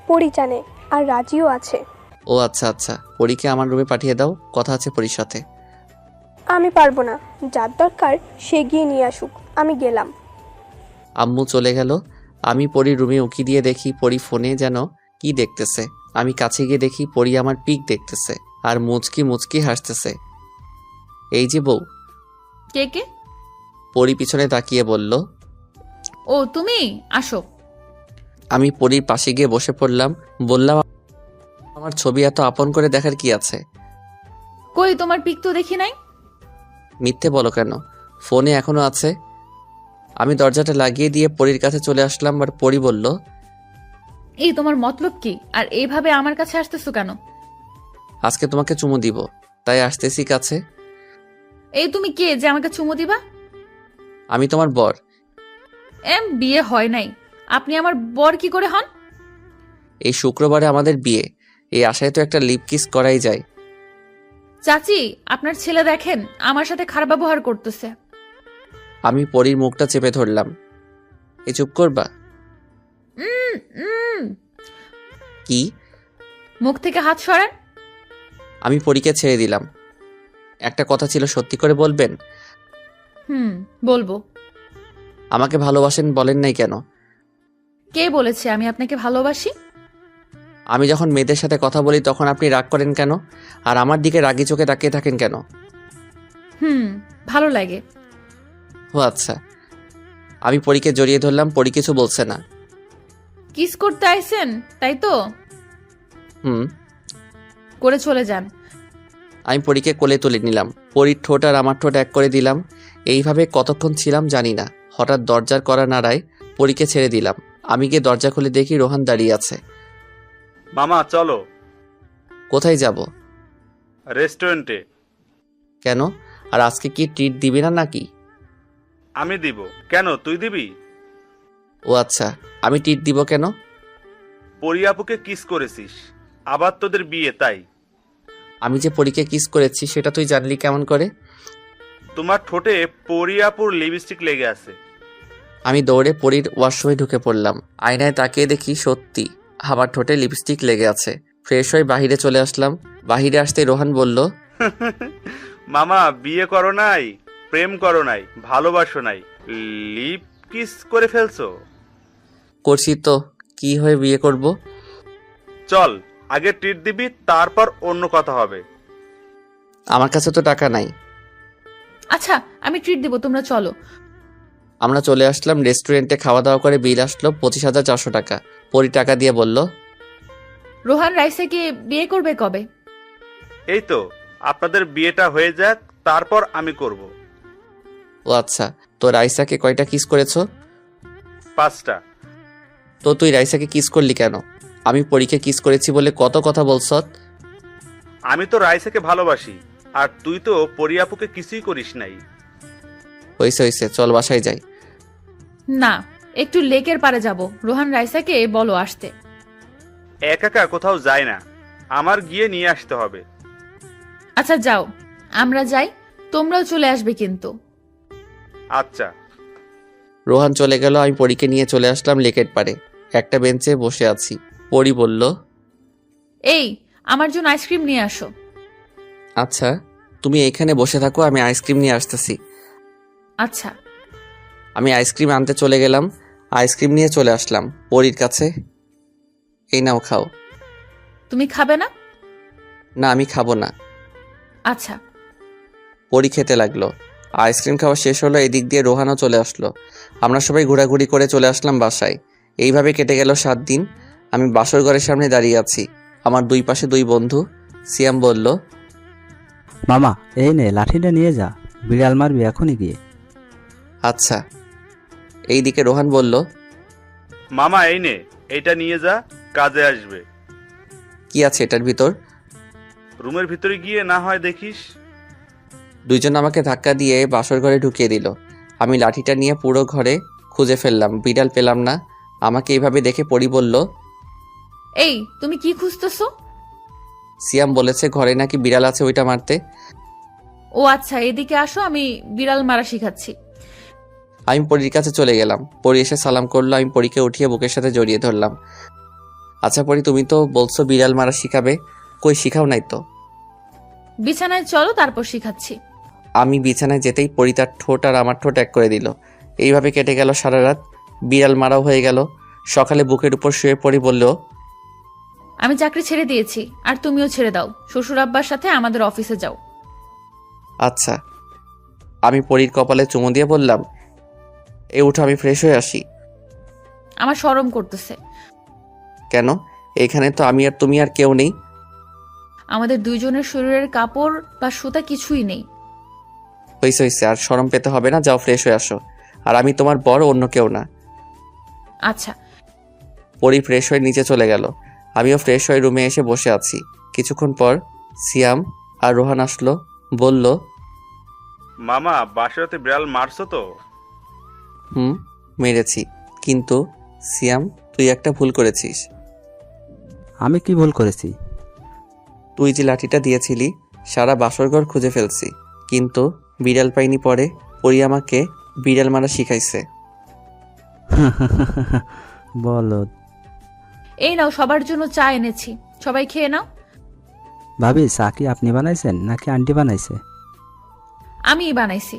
পরি জানে, আর রাজিও আছে। ও আচ্ছা আচ্ছা, পরীকে আমার রুমে পাঠিয়ে দাও, কথা আছে পরীর সাথে। আমি পারবো না, যার দরকার সে গিয়ে নিয়ে আসুক, আমি গেলাম। আম্মু চলে গেল। আমি পরীর রুমে উকি দিয়ে দেখি পরী ফোনে যেন কি দেখতেছে। আমি কাছে গিয়ে দেখি পরী আমার পিক দেখতেছে আর মুচকি মুচকি হাসতেছে। এই যে বউ। কে কে? পরী পিছনে তাকিয়ে বলল। ও তুমি, আসো। আমি পরীর পাশে গিয়ে বসে পড়লাম। বললাম, আমার ছবি এত আপন করে দেখার কি আছে? কই তোমার পিক তো দেখি নাই। মিথ্যে বলো কেন? ফোনে এখনো আছে। আমি দরজাটা লাগিয়ে দিয়ে পরীর কাছে চলে আসলাম আর পরী বলল, এই তোমার মতলব কি, আর এইভাবে আমার কাছে আসতেছো কেন? আজকে তোমাকে চুমু দিব, তাই আসতেছি কাছে। এই তুমি কে যে আমাকে চুমু দিবা? আমি তোমার বর। বিয়ে হয় নাই, আপনি আমার বর কি করে হন? এই শুক্রবারে আমাদের বিয়ে, এই আশায় তো একটা লিপ কিস করাই যায়। চাচি, আপনার ছেলে দেখেন আমার সাথে খারাপ ব্যবহার করতেছে। আমি পরীর মুখটা চেপে ধরলাম। এই চুপ করবা? কি? মুখ থেকে হাত সরান। আমি পরীকে ছেড়ে দিলাম। একটা কথা ছিল, সত্যি করে বলবেন? বলবো। আমাকে ভালোবাসেন বলেন নাই কেন? কে বলেছে আমি আপনাকে ভালোবাসি? আমি যখন মেয়েদের সাথে কথা বলি তখন আপনি রাগ করেন কেন? আর আমার দিকে রাগি চোখে তাকিয়ে থাকেন কেন? ভালো লাগে। ও আচ্ছা। আমি পরীকে জড়িয়ে ধরলাম। পরী কিছু বলছে না। কিস করতে আইছেন তাই তো? হুম। করে চলে যান। আমি পরীকে কোলে তুলে নিলাম। পরীর ঠোঁট আর আমার ঠোঁট এক করে দিলাম। এইভাবে কতক্ষণ ছিলাম জানি না। হঠাৎ দরজার করা নাড়ায় পরীকে ছেড়ে দিলাম। আমি গিয়ে দরজা খুলে দেখি রোহান দাঁড়িয়ে আছে। মামা চলো। কোথায় যাব? রেস্টুরেন্টে। কেন? আর আজকে কি ট্রিট দিবি না নাকি? আমি দিব কেন, তুই দিবি? ও আচ্ছা, আমি ট্রিট দিব কেন? পরি আপুকে কিস করেছিস, আবার তোদের বিয়ে, তাই। আমি যে পরীকে কিস করেছি সেটা তুই জানলি কেমন করে? তোমার ঠোঁটে পরি আপুর লিপস্টিক লেগে আছে। আমি দৌড়ে পরীর ওয়াশরুমে ঢুকে পড়লাম। আয়নায় তাকিয়ে দেখি সত্যি আমার ঠোঁটে লিপস্টিক লেগে আছে। ফ্রেশ হয়ে বাহিরে চলে আসলাম। বাহিরে আসতে রোহান বলল, মামা বিয়ে করো নাই, প্রেম করো নাই, ভালোবাসো নাই, লিপ কিস করে ফেলছো। করছি তো, কি হয়ে বিয়ে করব? চল আগে ট্রিট দিবি, তারপর অন্য কথা হবে। আমার কাছে তো টাকা নাই। আচ্ছা আমি ট্রিট দেবো, তোমরা চলো। আমরা চলে আসলাম রেস্টুরেন্টে। খাওয়া দাওয়া করে বিল আসলো 25,400 টাকা। পরি টাকা দিয়ে বলল, রোহান রাইসাকে বিয়ে করবে কবে? এই তো আপনাদের বিয়েটা হয়ে যাক, তারপর আমি করব। ও আচ্ছা। তো রাইসাকে কয়টা কিস করেছো? 5টা। তো তুই রাইসাকে কিস করলি কেন? আমি পরীকে কিস করেছি বলে কত কথা বলছ। আমি তো রাইসাকে ভালোবাসি, আর তুই তো পরি আপুকে কিছুই করিস নাই। হইছে হইছে, চল বাসায় যাই। না, একটু লেকের পারে যাব। রোহান রাইসাকে বলো আসতে। একা কোথাও যায় না, আমার গিয়ে নিয়ে আসতে হবে। আচ্ছা যাও, আমরা যাই, তোমরাও চলে আসবে কিন্তু। আচ্ছা। রোহান চলে গেল। আমি পরীকে নিয়ে চলে আসলাম লেকের পারে। একটা বেঞ্চে বসে আছি। পরি বলল, এই আমার জন্য আইসক্রিম নিয়ে আসো। আচ্ছা, তুমি এখানে বসে থাকো, আমি আইসক্রিম নিয়ে আসতেছি। আচ্ছা। আমি আইসক্রিম আনতে চলে গেলাম। আইসক্রিম নিয়ে চলে আসলাম পরীর কাছে। এই নাও, খাও। তুমি খাবে না? না, আমি খাবো না। আচ্ছা। পরী খেতে লাগলো। আইসক্রিম খাওয়া শেষ হলো। এদিক দিয়ে রোহানও চলে আসলো। আমরা সবাই ঘোরাঘুরি করে চলে আসলাম বাসায়। এইভাবে কেটে গেল 7 দিন। আমি বাসর ঘরের সামনে দাঁড়িয়ে আছি। আমার দুই পাশে 2 বন্ধু। সিয়াম বলল, মামা এই নে লাঠিটা নিয়ে যা, বিড়াল মারবি এখনই গিয়ে। আচ্ছা। এইদিকে রোহান বলল, মামা এই নে, এটা নিয়ে যা, কাজে আসবে। কি আছে এটার ভিতর? রুমের ভিতরে গিয়ে না হয় দেখিস। দুইজন আমাকে ধাক্কা দিয়ে বাসর ঘরে ঢুকিয়ে দিল। আমি লাঠিটা নিয়ে পুরো ঘরে খুঁজে ফেললাম, বিড়াল পেলাম না। আমাকে এইভাবে দেখে পরি বলল, এই তুমি কি খুঁজতেছো? সিয়াম বলেছে ঘরে নাকি বিড়াল আছে, ওইটা মারতে। ও আচ্ছা, এদিকে আসো, আমি বিড়াল মারা শিখাচ্ছি। আমি পরীর কাছে চলে গেলাম। পরি এসে সালাম করলো। আমি পরীকে উঠিয়ে বুকের সাথে জড়িয়ে ধরলাম। আচ্ছা পরি, তুমি তো বলছো বিড়াল মারা শিখাবে, কই শিখাও নাই তো। বিছানায় চলো, তারপর শিখাচ্ছি। আমি বিছানায় যেতেই পরি তার ঠোঁট আর আমার ঠোঁট এক করে দিল। এইভাবে কেটে গেল সারা রাত। বিড়াল মারাও হয়ে গেল। সকালে বুকের উপর শুয়ে পড়ি বলল, আমি চাকরি ছেড়ে দিয়েছি, আর তুমিও ছেড়ে দাও। শ্বশুর আব্বার সাথে আমাদের অফিসে যাও। আচ্ছা। আমি পরির কপালে চুমু দিয়ে বললাম, এ উঠো, আমি ফ্রেশ হয়ে আসি। আমার শরম করতেছে। কেন? এখানে তো আমি আর তুমি আর কেউ নেই। আমাদের দুইজনের শরীরের কাপড় বা সুতা কিছুই নেই। হইছে হইছে, আর শরম পেতে হবে না, যাও ফ্রেশ হয়ে আসো। আর আমি তোমার বড়, অন্য কেউ না। আচ্ছা। পরি ফ্রেশ হয়ে নিচে চলে গেল। আমিও ফ্রেশ হয়ে রুমে এসে বসে আছি। কিছুক্ষণ পর সিয়াম আর রোহান আসলো। বলল, মামা বাসাতে বিড়াল মারছো তো? মেরেছি, কিন্তু সিয়াম তুই একটা ভুল করেছিস। আমি কি ভুল করেছি? তুই যে লাঠিটা দিয়েছিলি, সারা বাসরঘর খুঁজে ফেলছি, কিন্তু বিড়াল পাইনি। পরে পরি আমাকে বিড়াল মারা শিখাইছে। বলো। এই নাও, সবার জন্য চা এনেছি, সবাই খেয়ে নাও। ভাবি, চা কি আপনি বানাইছেন নাকি আন্টি বানাইছে? আমিই বানাইছি।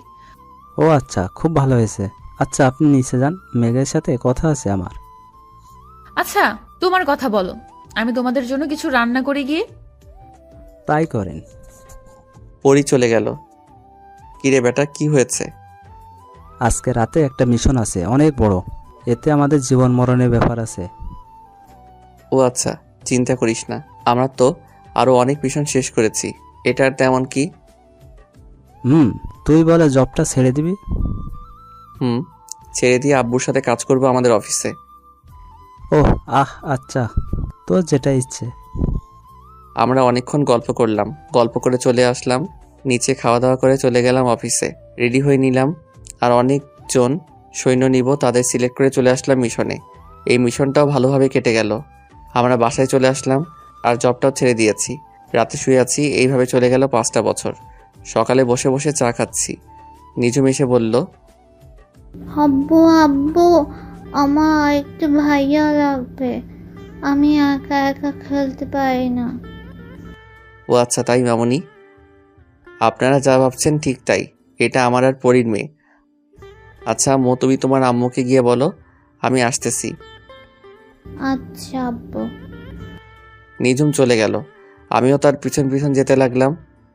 ও আচ্ছা, খুব ভালো হয়েছে। আচ্ছা, আপনি নিচে যান, মেঘের সাথে কথা আছে আমার। আচ্ছা, তোমার কথা বলো, আমি তোমাদের জন্য কিছু রান্না করে গিয়ে। তাই করেন। পরি চলে গেল। কিরে বেটা, কি হয়েছে? আজকে রাতে একটা মিশন আছে, অনেক বড়। এতে আমাদের জীবন মরণের ব্যাপার আছে। ও আচ্ছা, চিন্তা করিস না, আমরা তো আরো অনেক মিশন শেষ করেছি। এটার তেমন কি? তুই বলে জবটা ছেড়ে দিবি? ছেড়ে দিয়ে আব্বুর সাথে কাজ করবো আমাদের অফিসে। ওহ আচ্ছা, তোর যেটা ইচ্ছে। আমরা অনেকক্ষণ গল্প করলাম, গল্প করে চলে আসলাম নিচে। খাওয়া দাওয়া করে চলে গেলাম অফিসে। রেডি হয়ে নিলাম, আর অনেকজন সৈন্য নিব, তাদের সিলেক্ট করে চলে আসলাম মিশনে। এই মিশনটাও ভালোভাবে কেটে গেল। আমরা বাসায় চলে আসলাম, আর জবটাও ছেড়ে দিয়েছি। রাতে শুয়ে আছি। এইভাবে চলে গেল 5টা বছর। সকালে বসে বসে চা খাচ্ছি। নিজুম এসে বলল, আব্বু আব্বু, আমার একটু ভাইয়া লাগবে, আমি একা একা খেলতে পারি না। ও আচ্ছা, তাই মামুনি? আপনারা যা ভাবছেন ঠিক তাই, এটা আমার আর পরীর মেয়ে। আচ্ছা আম্মু, তুমি তোমার আম্মুকে গিয়ে বলো আমি আসতেছি। আচ্ছা আব্বু। নিজুম চলে গেল। আমিও তার পিছন পিছন যেতে লাগলাম।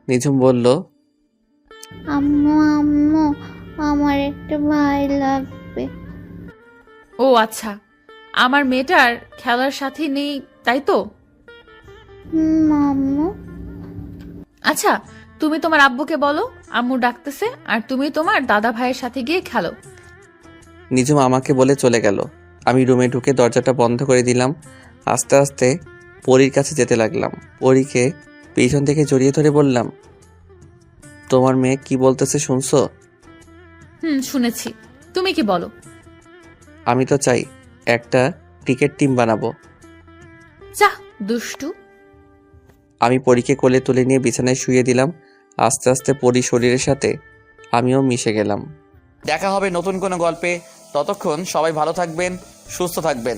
নিজুম বলল, আম্মু আম্মু, আমার একটা ভাই লাগবে। ও আচ্ছা, আমার মেয়েটার খেলার সাথী নেই, তাই তো? আম্মু। আচ্ছা, তুমি তোমার আব্বুকে বলো আম্মু ডাকতেছে, আর তুমি তোমার দাদা ভাইয়ের সাথে গিয়ে খেলো। নিজুম আমাকে বলে চলে গেল। আমি রুমে ঢুকে দরজাটা বন্ধ করে দিলাম। আস্তে আস্তে পরীর কাছে যেতে লাগলাম। পরীকে পিছন থেকে জড়িয়ে ধরে বললাম, তোমার মেয়ে কি বলতেছে শুনছো? শুনেছি। তুমি কি বলো? আমি তো চাই একটা ক্রিকেট টিম বানাবো। যা দুষ্টু। আমি পরীকে কোলে তুলে নিয়ে বিছানায় শুয়ে দিলাম। আস্তে আস্তে পরী শরীরের সাথে আমিও মিশে গেলাম। দেখা হবে নতুন কোনো গল্পে। ততক্ষণ সবাই ভালো থাকবেন, সুস্থ থাকবেন।